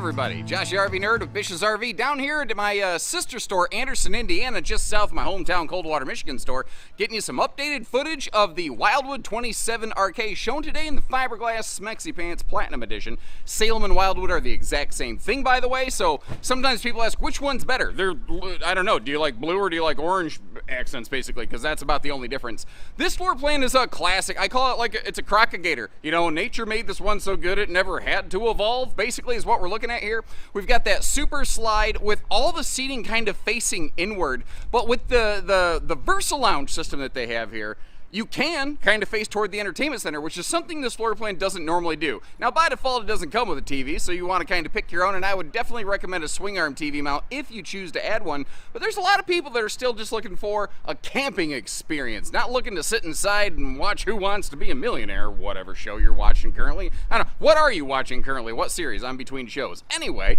everybody, Josh the RV Nerd with Bish's RV down here at my sister store, Anderson, Indiana, just south of my hometown Coldwater, Michigan store, getting you some updated footage of the Wildwood 27 RK shown today in the fiberglass Smexy Pants Platinum Edition. Salem and Wildwood are the exact same thing, by the way, so sometimes people ask which one's better. I don't know, do you like blue or do you like orange accents, basically, because that's about the only difference. This floor plan is a classic. I call it like it's a crocagator. You know, nature made this one so good it never had to evolve, basically, is what we're looking at here. We've got that super slide with all the seating kind of facing inward, but with the Versa Lounge system that they have here, you can kind of face toward the entertainment center, which is something this floor plan doesn't normally do. Now, by default, it doesn't come with a TV, so you want to kind of pick your own, and I would definitely recommend a swing arm TV mount if you choose to add one. But there's a lot of people that are still just looking for a camping experience, not looking to sit inside and watch Who Wants to Be a Millionaire, whatever show you're watching currently. I don't know. What are you watching currently? What series? I'm between shows. Anyway,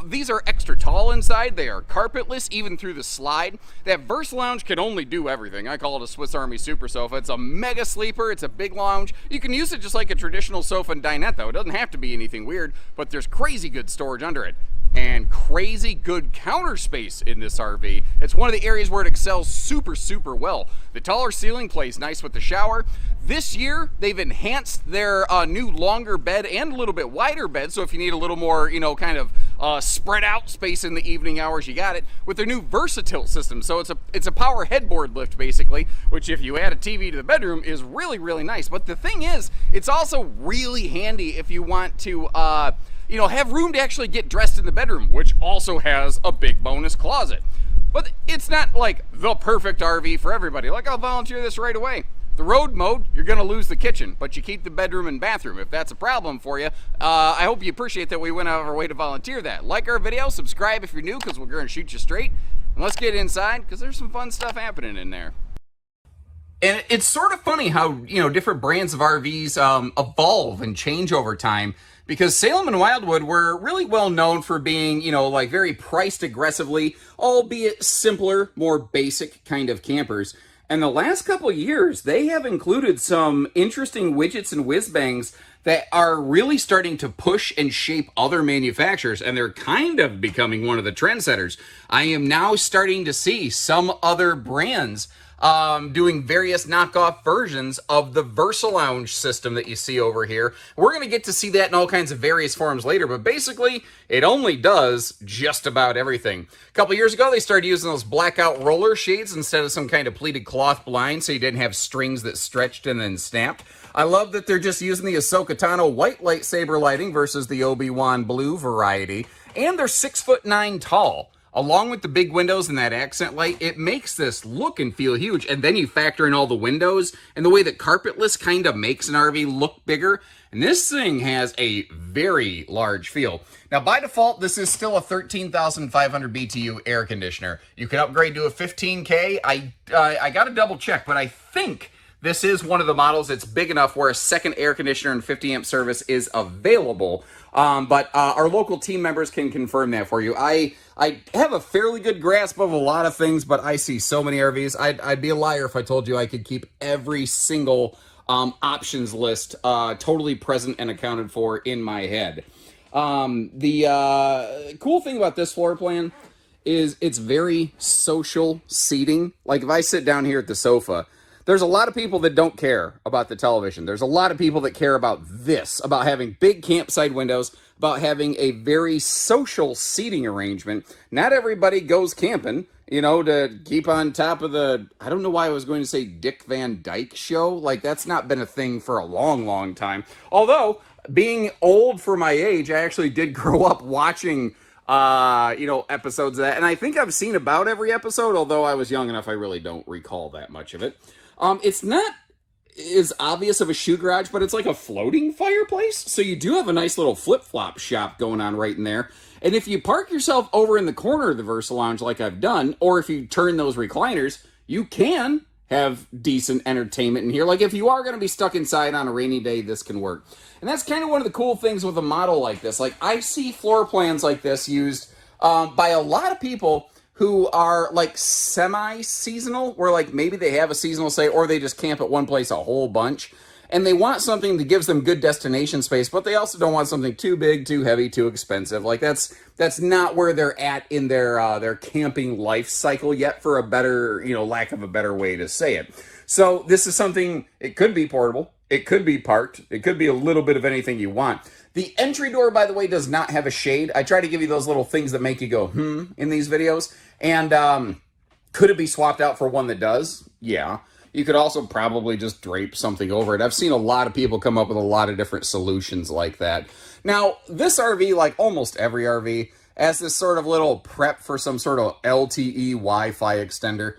these are extra tall inside. They are carpetless, even through the slide. That Versa Lounge can only do everything. I call it a Swiss Army Super Sofa. It's a mega sleeper. It's a big lounge. You can use it just like a traditional sofa and dinette, though. It doesn't have to be anything weird, but there's crazy good storage under it and crazy good counter space in this RV. It's one of the areas where it excels super well. The taller ceiling plays nice with the shower. This year, they've enhanced their new longer bed and a little bit wider bed, so if you need a little more, you know, kind of spread out space in the evening hours, you got it, with their new VersaTilt system. So it's a power headboard lift, basically, which if you add a TV to the bedroom is really nice. But the thing is, it's also really handy if you want to you know, have room to actually get dressed in the bedroom, which also has a big bonus closet. But it's not like the perfect RV for everybody. Like, I'll volunteer this right away. The road mode, you're gonna lose the kitchen, but you keep the bedroom and bathroom. If that's a problem for you, I hope you appreciate that we went out of our way to volunteer that. Like our video, subscribe if you're new, because we're gonna shoot you straight. And let's get inside, because there's some fun stuff happening in there. And it's sort of funny how, you know, different brands of RVs evolve and change over time, because Salem and Wildwood were really well known for being, you know, like very priced aggressively, albeit simpler, more basic kind of campers. And the last couple of years, they have included some interesting widgets and whiz-bangs that are really starting to push and shape other manufacturers, and they're kind of becoming one of the trendsetters. I am now starting to see some other brands doing various knockoff versions of the Versa Lounge system that you see over here. We're going to get to see that in all kinds of various forms later, but basically, it only does just about everything. A couple years ago, they started using those blackout roller shades instead of some kind of pleated cloth blind, so you didn't have strings that stretched and then snapped. I love that they're just using the Ahsoka Tano white lightsaber lighting versus the Obi-Wan blue variety, and they're 6'9" tall. Along with the big windows and that accent light, it makes this look and feel huge. And then you factor in all the windows and the way that carpetless kind of makes an RV look bigger. And this thing has a very large feel. Now, by default, this is still a 13,500 BTU air conditioner. You can upgrade to a 15K. I got to double check, but I think this is one of the models that's big enough where a second air conditioner and 50 amp service is available. But our local team members can confirm that for you. I have a fairly good grasp of a lot of things, but I see so many RVs. I'd be a liar if I told you I could keep every single options list totally present and accounted for in my head. The cool thing about this floor plan is it's very social seating. Like if I sit down here at the sofa, there's a lot of people that don't care about the television. There's a lot of people that care about this, about having big campsite windows, about having a very social seating arrangement. Not everybody goes camping, you know, to keep on top of the, I don't know why I was going to say Dick Van Dyke show. Like, that's not been a thing for a long time. Although, being old for my age, I actually did grow up watching you know, episodes of that. And I think I've seen about every episode, although I was young enough, I really don't recall that much of it. It's not as obvious of a shoe garage, but it's like a floating fireplace. So you do have a nice little flip-flop shop going on right in there. And if you park yourself over in the corner of the Versa Lounge like I've done, or if you turn those recliners, you can have decent entertainment in here. Like if you are going to be stuck inside on a rainy day, this can work. And that's kind of one of the cool things with a model like this. Like I see floor plans like this used by a lot of people who are like semi-seasonal, where like maybe they have a seasonal stay or they just camp at one place a whole bunch. and they want something that gives them good destination space, but they also don't want something too big, too heavy, too expensive. Like that's not where they're at in their camping life cycle yet, for a better, lack of a better way to say it. So this is something, it could be portable, it could be parked, it could be a little bit of anything you want. The entry door, by the way, does not have a shade. I try to give you those little things that make you go, in these videos. And could it be swapped out for one that does? Yeah. You could also probably just drape something over it. I've seen a lot of people come up with a lot of different solutions like that. Now, this RV, like almost every RV, has this sort of little prep for some sort of LTE Wi-Fi extender.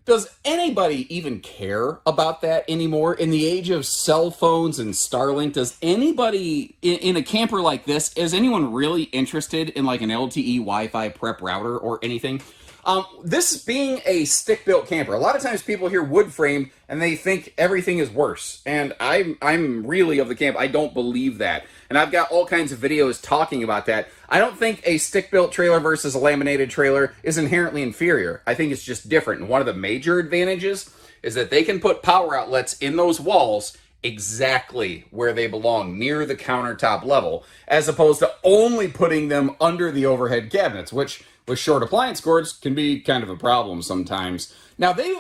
Does anybody even care about that anymore? In the age of cell phones and Starlink, does anybody in a camper like this, is anyone really interested in like an LTE Wi-Fi prep router or anything? This being a stick-built camper, a lot of times people hear wood frame and they think everything is worse. And I'm really of the camp, I don't believe that. And I've got all kinds of videos talking about that. I don't think a stick-built trailer versus a laminated trailer is inherently inferior. I think it's just different. And one of the major advantages is that they can put power outlets in those walls exactly where they belong, near the countertop level, as opposed to only putting them under the overhead cabinets, which with short appliance cords can be kind of a problem sometimes. Now, they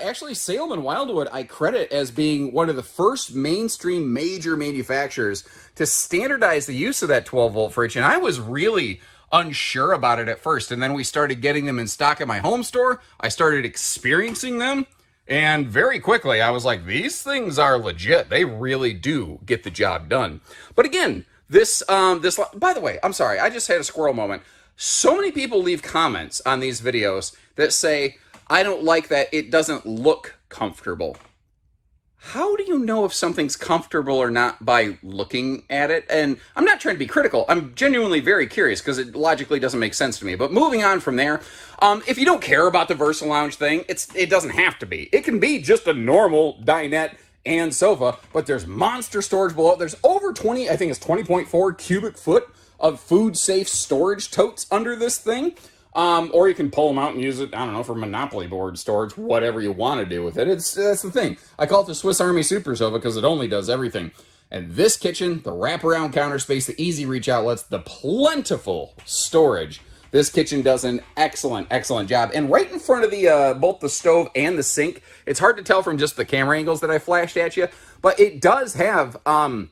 actually, Salem and Wildwood, I credit as being one of the first mainstream major manufacturers to standardize the use of that 12-volt fridge, and I was really unsure about it at first, and then we started getting them in stock at my home store. I started experiencing them, and very quickly I was like, these things are legit. They really do get the job done. But again, this by the way, I'm sorry, I just had a squirrel moment. So many people leave comments on these videos that say, I don't like that it doesn't look comfortable. How do you know if something's comfortable or not by looking at it? And I'm not trying to be critical. I'm genuinely very curious because it logically doesn't make sense to me. But moving on from there, if you don't care about the Versa Lounge thing, it doesn't have to be. It can be just a normal dinette and sofa, but there's monster storage below. There's over 20, I think it's 20.4 cubic foot of food-safe storage totes under this thing. Or you can pull them out and use it, I don't know, for Monopoly board storage, whatever you want to do with it. That's the thing. I call it the Swiss Army Super Sofa because it only does everything. And this kitchen, the wraparound counter space, the easy reach outlets, the plentiful storage. This kitchen does an excellent, excellent job. And right in front of the both the stove and the sink, it's hard to tell from just the camera angles that I flashed at you, but it does have a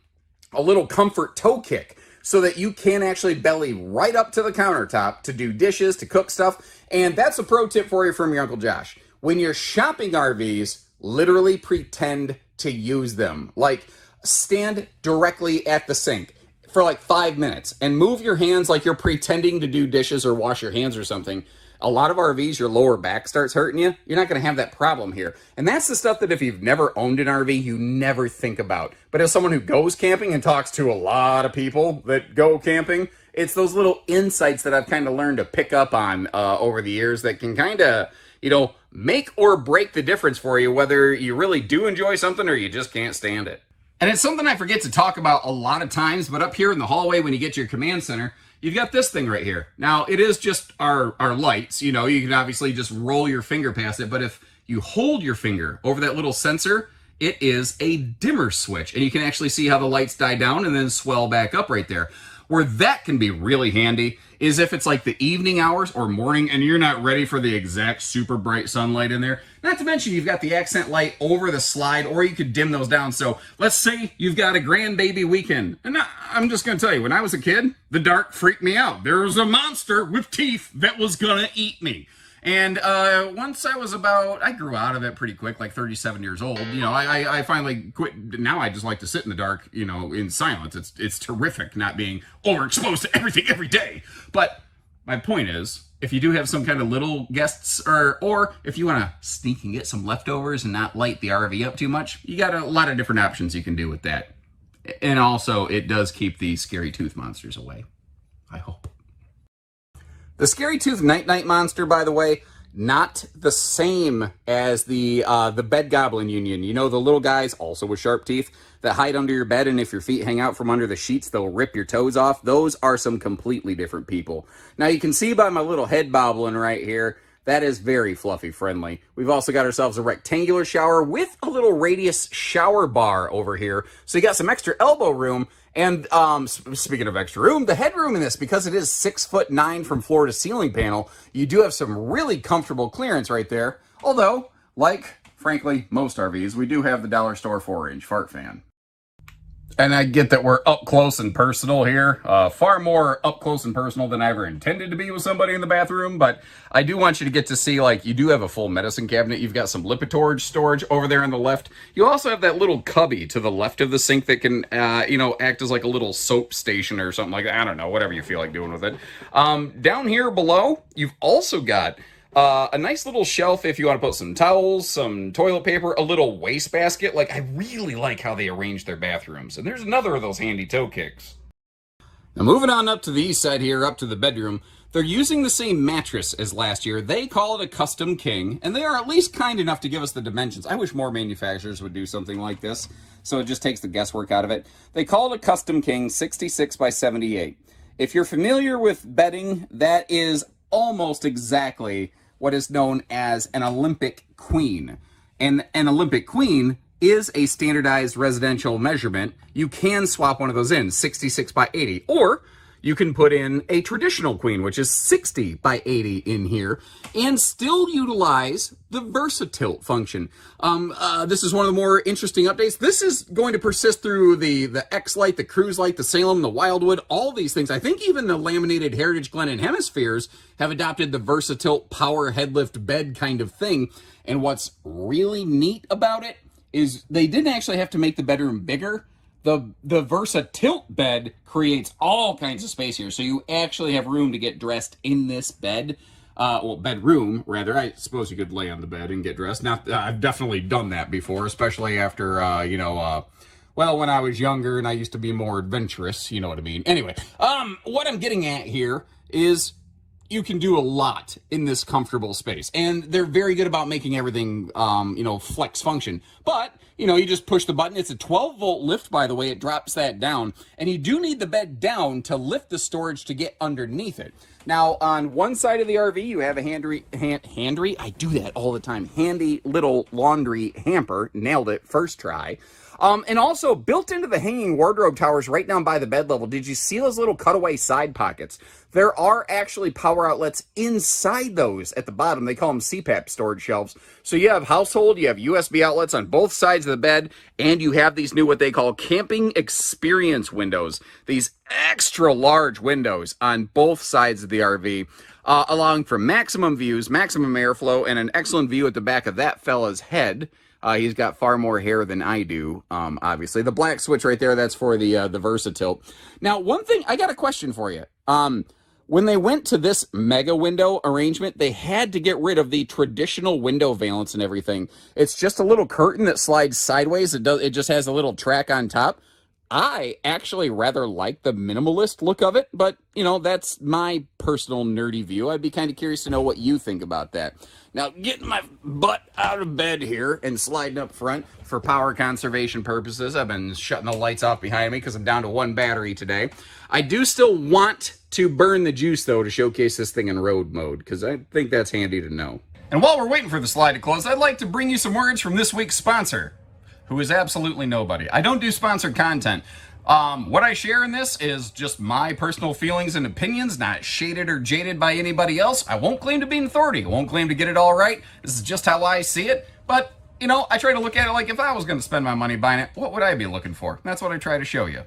little comfort toe kick, so that you can actually belly right up to the countertop to do dishes, to cook stuff. And that's a pro tip for you from your Uncle Josh. When you're shopping RVs, literally pretend to use them. Like, stand directly at the sink for like 5 minutes and move your hands like you're pretending to do dishes or wash your hands or something. A lot of RVs, your lower back starts hurting you. You're not going to have that problem here. And that's the stuff that if you've never owned an RV, you never think about. But as someone who goes camping and talks to a lot of people that go camping, it's those little insights that I've kind of learned to pick up on over the years that can kind of, make or break the difference for you, whether you really do enjoy something or you just can't stand it. And it's something I forget to talk about a lot of times, but up here in the hallway when you get to your command center, you've got this thing right here. Now, it is just our lights. You can obviously just roll your finger past it, but if you hold your finger over that little sensor, it is a dimmer switch, and you can actually see how the lights die down and then swell back up right there. Where that can be really handy is if it's like the evening hours or morning and you're not ready for the exact super bright sunlight in there. Not to mention you've got the accent light over the slide, or you could dim those down. So let's say you've got a grandbaby weekend. And I'm just going to tell you, when I was a kid, the dark freaked me out. There was a monster with teeth that was going to eat me. And once I grew out of it pretty quick, like 37 years old. I finally quit. Now I just like to sit in the dark, in silence. It's terrific not being overexposed to everything every day. But my point is, if you do have some kind of little guests, or if you want to sneak and get some leftovers and not light the RV up too much, you got a lot of different options you can do with that. And also, it does keep the scary tooth monsters away. I hope. The Scary Tooth Night Monster, by the way, not the same as the Bed Goblin Union. The little guys, also with sharp teeth, that hide under your bed, and if your feet hang out from under the sheets, they'll rip your toes off. Those are some completely different people. Now, you can see by my little head bobbling right here That is very fluffy friendly. We've also got ourselves a rectangular shower with a little radius shower bar over here. So you got some extra elbow room. And speaking of extra room, the headroom in this, because it is 6'9" from floor to ceiling panel, you do have some really comfortable clearance right there. Although, like, frankly, most RVs, we do have the dollar store 4-inch fart fan. And I get that we're up close and personal here, far more up close and personal than I ever intended to be with somebody in the bathroom, but I do want you to get to see, like, you do have a full medicine cabinet. You've got some Lipitor storage over there on the left. You also have that little cubby to the left of the sink that can, you know, act as like a little soap station or something like that. I don't know, whatever you feel like doing with it. Down here below, you've also got a nice little shelf if you want to put some towels, some toilet paper, a little wastebasket. Like, I really like how they arrange their bathrooms. And there's another of those handy toe kicks. Now, moving on up to the east side here, up to the bedroom, they're using the same mattress as last year. They call it a custom king, and they are at least kind enough to give us the dimensions. I wish more manufacturers would do something like this, so it just takes the guesswork out of it. They call it a custom king, 66 by 78. If you're familiar with bedding, that is almost exactly what is known as an Olympic queen. And an Olympic queen is a standardized residential measurement. You can swap one of those in, 66 by 80, or you can put in a traditional queen, which is 60 by 80 in here, and still utilize the VersaTilt function. This is one of the more interesting updates. This is going to persist through the X-Lite, the Cruise Light, the Salem, the Wildwood, all these things. I think even the laminated Heritage Glennon Hemispheres have adopted the VersaTilt power headlift bed kind of thing. And what's really neat about it is they didn't actually have to make the bedroom bigger. The VersaTilt bed creates all kinds of space here, so you actually have room to get dressed in this bed. Well, bedroom, rather. I suppose you could lay on the bed and get dressed. Now, I've definitely done that before, especially after, you know, well, when I was younger and I used to be more adventurous, you know what I mean. Anyway, what I'm getting at here is you can do a lot in this comfortable space, and they're very good about making everything, you know, flex function. But, you know, you just push the button. It's a 12-volt lift, by the way. It drops that down, and you do need the bed down to lift the storage to get underneath it. Now, on one side of the RV, you have a handy, I do that all the time, handy little laundry hamper. Nailed it, first try. And also, built into the hanging wardrobe towers right down by the bed level, did you see those little cutaway side pockets? There are actually power outlets inside those at the bottom. They call them CPAP storage shelves. So you have household, you have USB outlets on both sides of the bed, and you have these new what they call camping experience windows. These extra large windows on both sides of the RV, allowing for maximum views, maximum airflow, and an excellent view at the back of that fella's head. He's got far more hair than I do, obviously. The black switch right there, that's for the VersaTilt. Now, one thing, I got a question for you. When they went to this mega window arrangement, they had to get rid of the traditional window valance and everything. It's just a little curtain that slides sideways. It just has a little track on top. I actually rather like the minimalist look of it, but, you know, that's my personal nerdy view. I'd be kind of curious to know what you think about that. Now, getting my butt out of bed here and sliding up front for power conservation purposes. I've been shutting the lights off behind me because I'm down to one battery today. I do still want to burn the juice, though, to showcase this thing in road mode, because I think that's handy to know. And while we're waiting for the slide to close, I'd like to bring you some words from this week's sponsor, who is absolutely nobody. I don't do sponsored content. What I share in this is just my personal feelings and opinions, not shaded or jaded by anybody else. I won't claim to be an authority. I won't claim to get it all right. This is just how I see it. But, you know, I try to look at it like if I was going to spend my money buying it, what would I be looking for? That's what I try to show you.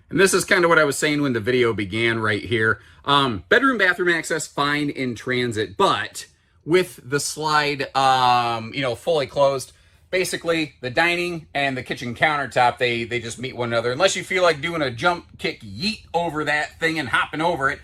And this is kind of what I was saying when the video began right here. Bedroom, bathroom access, fine in transit, but with the slide, you know, fully closed, basically, the dining and the kitchen countertop, they just meet one another. Unless you feel like doing a jump, kick, yeet over that thing and hopping over it,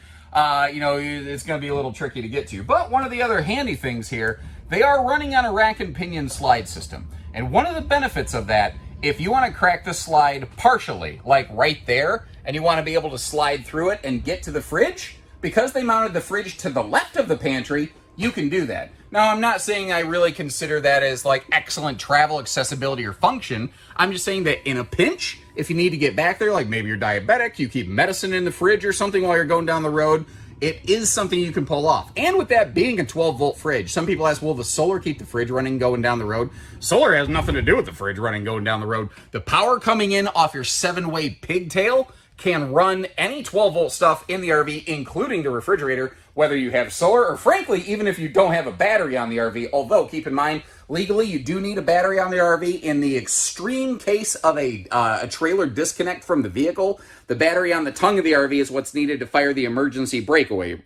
you know, it's going to be a little tricky to get to. But one of the other handy things here, they are running on a rack and pinion slide system. And one of the benefits of that, if you want to crack the slide partially, like right there, and you want to be able to slide through it and get to the fridge, because they mounted the fridge to the left of the pantry, you can do that. Now, I'm not saying I really consider that as like excellent travel accessibility or function. I'm just saying that in a pinch, if you need to get back there, like maybe you're diabetic, you keep medicine in the fridge or something while you're going down the road, it is something you can pull off. And with that being a 12-volt fridge, some people ask, will the solar keep the fridge running going down the road? Solar has nothing to do with the fridge running going down the road. The power coming in off your 7-way pigtail can run any 12-volt stuff in the RV, including the refrigerator, whether you have solar or, frankly, even if you don't have a battery on the RV. Although, keep in mind, legally, you do need a battery on the RV. In the extreme case of a trailer disconnect from the vehicle, the battery on the tongue of the RV is what's needed to fire the emergency breakaway,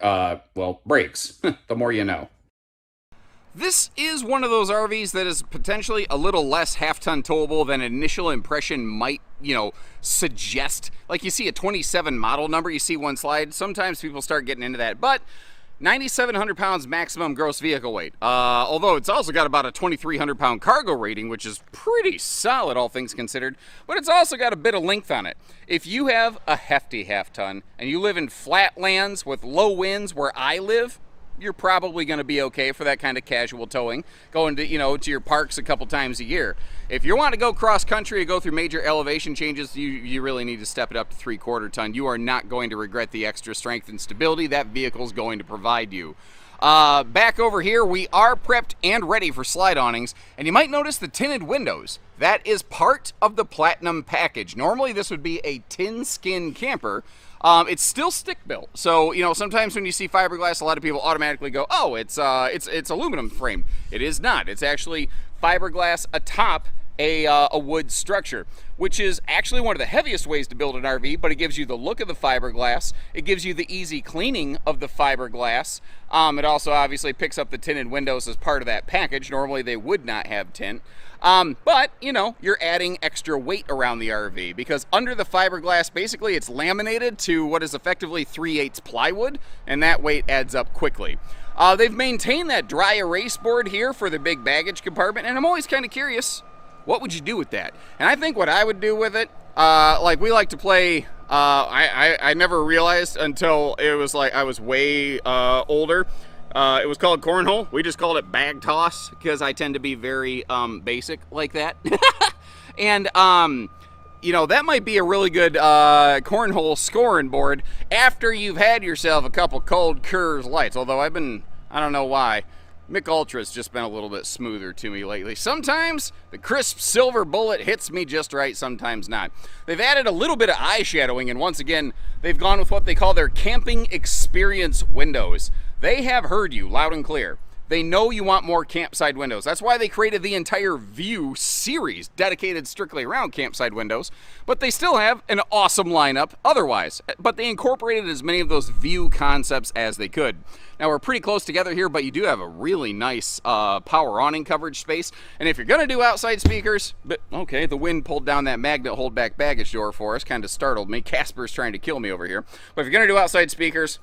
brakes. The more you know. This is one of those RVs that is potentially a little less half-ton towable than initial impression might, suggest. Like you see a 27 model number, you see one slide, sometimes people start getting into that, but 9,700 pounds maximum gross vehicle weight. Although it's also got about a 2,300 pound cargo rating, which is pretty solid, all things considered, but it's also got a bit of length on it. If you have a hefty half-ton and you live in flatlands with low winds where I live, you're probably going to be okay for that kind of casual towing, going to, to your parks a couple times a year. If you want to go cross-country or go through major elevation changes, you really need to step it up to 3/4 ton. You are not going to regret the extra strength and stability that vehicle's going to provide you. Back over here, we are prepped and ready for slide awnings, and you might notice the tinted windows. That is part of the Platinum package. Normally, this would be a tin skin camper. It's still stick built, so sometimes when you see fiberglass, a lot of people automatically go, "Oh, it's aluminum framed." It is not. It's actually fiberglass atop a wood structure, which is actually one of the heaviest ways to build an RV. But it gives you the look of the fiberglass. It gives you the easy cleaning of the fiberglass. It also obviously picks up the tinted windows as part of that package. Normally, they would not have tint. But, you're adding extra weight around the RV because under the fiberglass, basically it's laminated to what is effectively 3/8 plywood, and that weight adds up quickly. They've maintained that dry erase board here for the big baggage compartment, and I'm always kind of curious, what would you do with that? And I think what I would do with it, like we like to play, I never realized until it was like I was way older. It was called cornhole. We just called it bag toss because I tend to be very basic like that. And, that might be a really good cornhole scoring board after you've had yourself a couple cold Coors Lights. Although I don't know why, Mick Ultra's just been a little bit smoother to me lately. Sometimes the crisp silver bullet hits me just right, sometimes not. They've added a little bit of eye shadowing, and once again, they've gone with what they call their camping experience windows. They have heard you loud and clear. They know you want more campside windows. That's why they created the entire View series dedicated strictly around campside windows. But they still have an awesome lineup otherwise. But they incorporated as many of those View concepts as they could. Now, we're pretty close together here, but you do have a really nice power awning coverage space. And if you're going to do outside speakers, but okay, the wind pulled down that magnet hold back baggage door for us. Kind of startled me. Casper's trying to kill me over here. But if you're going to do outside speakers,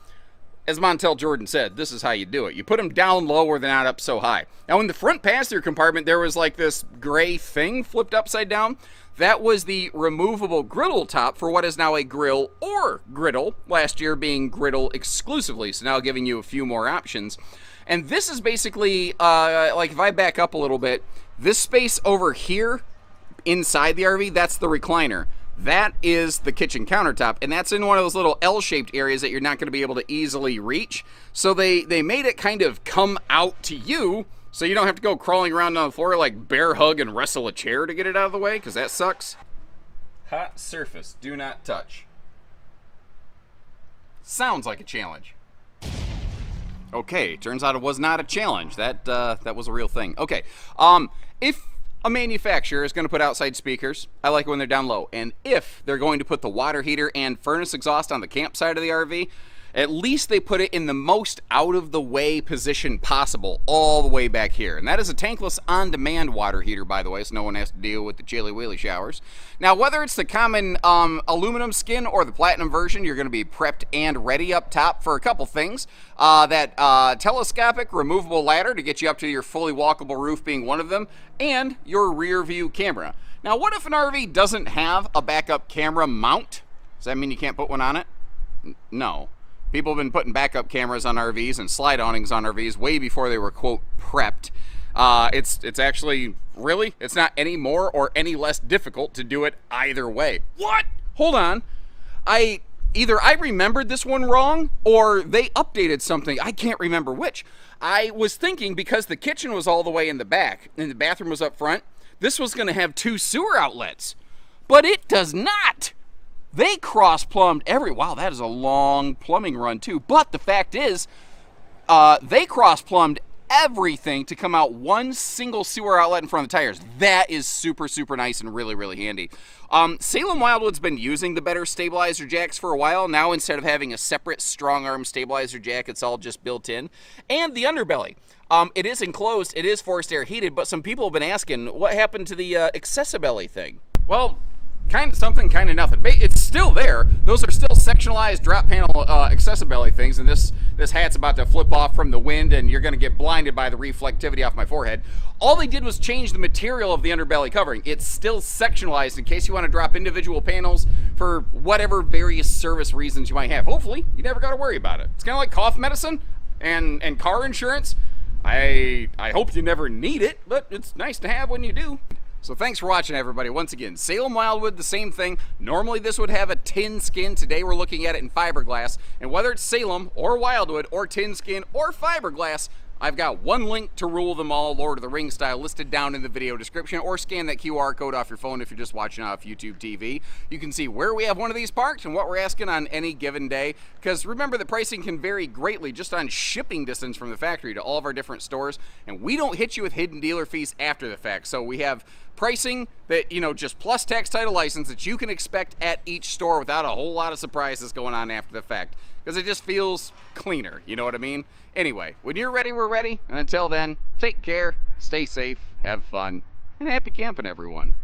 as Montel Jordan said, this is how you do it. You put them down low where they're not up so high. Now, in the front passenger compartment, there was like this gray thing flipped upside down. That was the removable griddle top for what is now a grill or griddle, last year being griddle exclusively, so now giving you a few more options. And this is basically, like if I back up a little bit, this space over here inside the RV, that's the recliner. That is the kitchen countertop, and that's in one of those little L-shaped areas that you're not going to be able to easily reach. So they made it kind of come out to you, so you don't have to go crawling around on the floor like bear hug and wrestle a chair to get it out of the way, because that sucks. Hot surface, do not touch. Sounds like a challenge. Okay, turns out it was not a challenge. That was a real thing. Okay, if a manufacturer is going to put outside speakers, I like it when they're down low. And if they're going to put the water heater and furnace exhaust on the campside of the RV, at least they put it in the most out-of-the-way position possible, all the way back here. And that is a tankless on-demand water heater, by the way, so no one has to deal with the chilly-willy showers. Now, whether it's the common aluminum skin or the platinum version, you're going to be prepped and ready up top for a couple things. That telescopic removable ladder to get you up to your fully walkable roof being one of them, and your rear view camera. Now, what if an RV doesn't have a backup camera mount? Does that mean you can't put one on it? No. People have been putting backup cameras on RVs and slide awnings on RVs way before they were, quote, prepped. It's actually, really, it's not any more or any less difficult to do it either way. What? Hold on. I either I remembered this one wrong or they updated something. I can't remember which. I was thinking because the kitchen was all the way in the back and the bathroom was up front, this was going to have 2 sewer outlets. But it does not. They cross-plumbed wow, that is a long plumbing run too. But the fact is, they cross-plumbed everything to come out one single sewer outlet in front of the tires. That is super, super nice and really, really handy. Salem Wildwood's been using the better stabilizer jacks for a while. Now, instead of having a separate strong arm stabilizer jack, it's all just built in. And the underbelly. It is enclosed, it is forced air heated, but some people have been asking, what happened to the accessibelly thing? Well, kind of something, kind of nothing. It's still there. Those are still sectionalized drop panel accessibelly things, and this hat's about to flip off from the wind, and you're going to get blinded by the reflectivity off my forehead. All they did was change the material of the underbelly covering. It's still sectionalized in case you want to drop individual panels for whatever various service reasons you might have. Hopefully, you never got to worry about it. It's kind of like cough medicine and car insurance. I hope you never need it, but it's nice to have when you do. So thanks for watching, everybody. Once again, Salem Wildwood, the same thing. Normally this would have a tin skin. Today we're looking at it in fiberglass. And whether it's Salem or Wildwood or tin skin or fiberglass, I've got one link to rule them all, Lord of the Rings style, listed down in the video description, or scan that QR code off your phone if you're just watching off YouTube TV. You can see where we have one of these parked and what we're asking on any given day. Because remember, the pricing can vary greatly just on shipping distance from the factory to all of our different stores. And we don't hit you with hidden dealer fees after the fact. So we have pricing that, just plus tax, title, license that you can expect at each store without a whole lot of surprises going on after the fact. Because it just feels cleaner, you know what I mean? Anyway, when you're ready, we're ready. And until then, take care, stay safe, have fun, and happy camping, everyone.